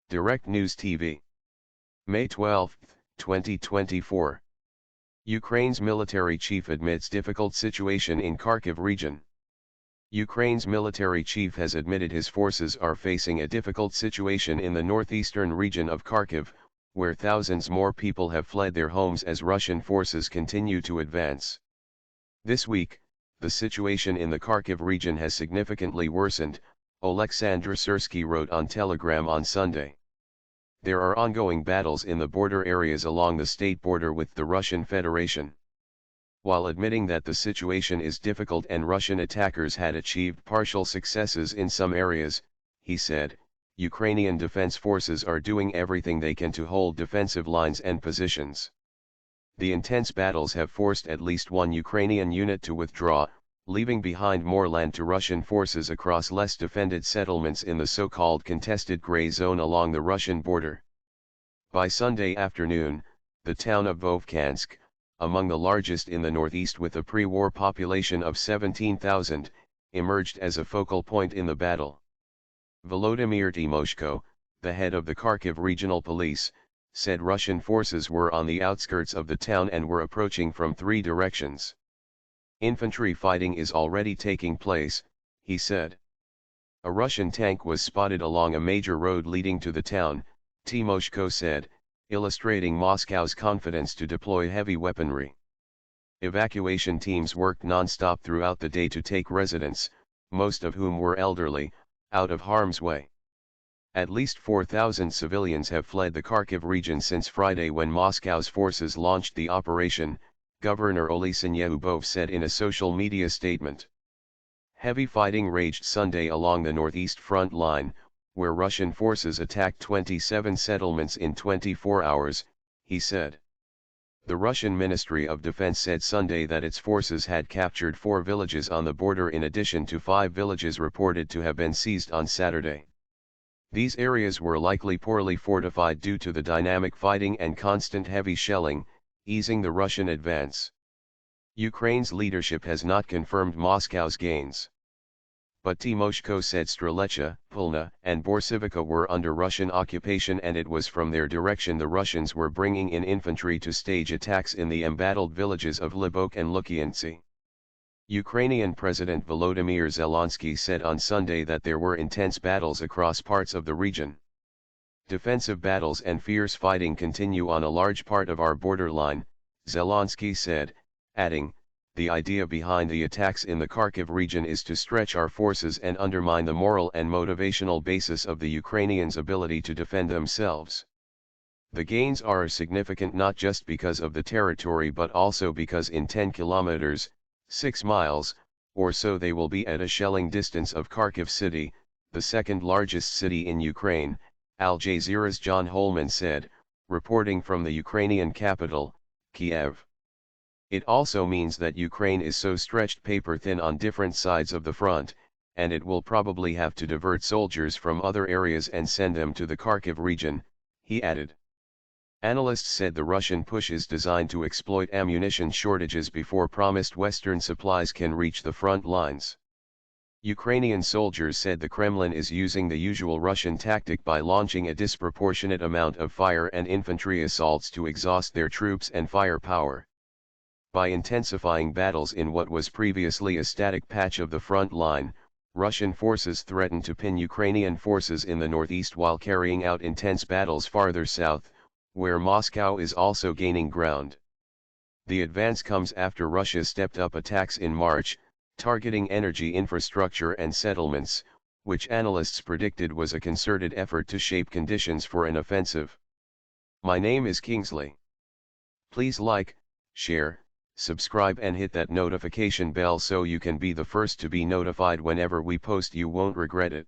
Direct News TV. May 12, 2024. Ukraine's military chief admits difficult situation in Kharkiv region. Ukraine's military chief has admitted his forces are facing a difficult situation in the northeastern region of Kharkiv, where thousands more people have fled their homes as Russian forces continue to advance. This week, the situation in the Kharkiv region has significantly worsened, Oleksandr Syrsky wrote on Telegram on Sunday. There are ongoing battles in the border areas along the state border with the Russian Federation. While admitting that the situation is difficult and Russian attackers had achieved partial successes in some areas, he said, Ukrainian defense forces are doing everything they can to hold defensive lines and positions. The intense battles have forced at least one Ukrainian unit to withdraw, leaving behind more land to Russian forces across less defended settlements in the so-called contested gray zone along the Russian border. By Sunday afternoon, the town of Vovkansk, among the largest in the northeast with a pre-war population of 17,000, emerged as a focal point in the battle. Volodymyr Timoshko, the head of the Kharkiv Regional Police, said Russian forces were on the outskirts of the town and were approaching from three directions. Infantry fighting is already taking place, he said. A Russian tank was spotted along a major road leading to the town, Timoshko said, illustrating Moscow's confidence to deploy heavy weaponry. Evacuation teams worked non-stop throughout the day to take residents, most of whom were elderly, out of harm's way. At least 4,000 civilians have fled the Kharkiv region since Friday when Moscow's forces launched the operation, Governor Oleksandr Syrsky said in a social media statement. Heavy fighting raged Sunday along the northeast front line, where Russian forces attacked 27 settlements in 24 hours, he said. The Russian Ministry of Defense said Sunday that its forces had captured 4 villages on the border in addition to 5 villages reported to have been seized on Saturday. These areas were likely poorly fortified due to the dynamic fighting and constant heavy shelling, easing the Russian advance. Ukraine's leadership has not confirmed Moscow's gains. But Timoshko said Strelecha, Pulna, and Borsivka were under Russian occupation and it was from their direction the Russians were bringing in infantry to stage attacks in the embattled villages of Libok and Lukiantsy. Ukrainian President Volodymyr Zelensky said on Sunday that there were intense battles across parts of the region. Defensive battles and fierce fighting continue on a large part of our borderline, Zelensky said, adding, the idea behind the attacks in the Kharkiv region is to stretch our forces and undermine the moral and motivational basis of the Ukrainians' ability to defend themselves. The gains are significant not just because of the territory but also because in 10 kilometers, 6 miles, or so they will be at a shelling distance of Kharkiv city, the second largest city in Ukraine, Al Jazeera's John Holman said, reporting from the Ukrainian capital, Kiev. It also means that Ukraine is so stretched paper thin on different sides of the front, and it will probably have to divert soldiers from other areas and send them to the Kharkiv region, he added. Analysts said the Russian push is designed to exploit ammunition shortages before promised Western supplies can reach the front lines. Ukrainian soldiers said the Kremlin is using the usual Russian tactic by launching a disproportionate amount of fire and infantry assaults to exhaust their troops and firepower. By intensifying battles in what was previously a static patch of the front line, Russian forces threatened to pin Ukrainian forces in the northeast while carrying out intense battles farther south, where Moscow is also gaining ground. The advance comes after Russia stepped up attacks in March, targeting energy infrastructure and settlements, which analysts predicted was a concerted effort to shape conditions for an offensive. My name is Kingsley. Please like, share, subscribe and hit that notification bell so you can be the first to be notified whenever we post. You won't regret it.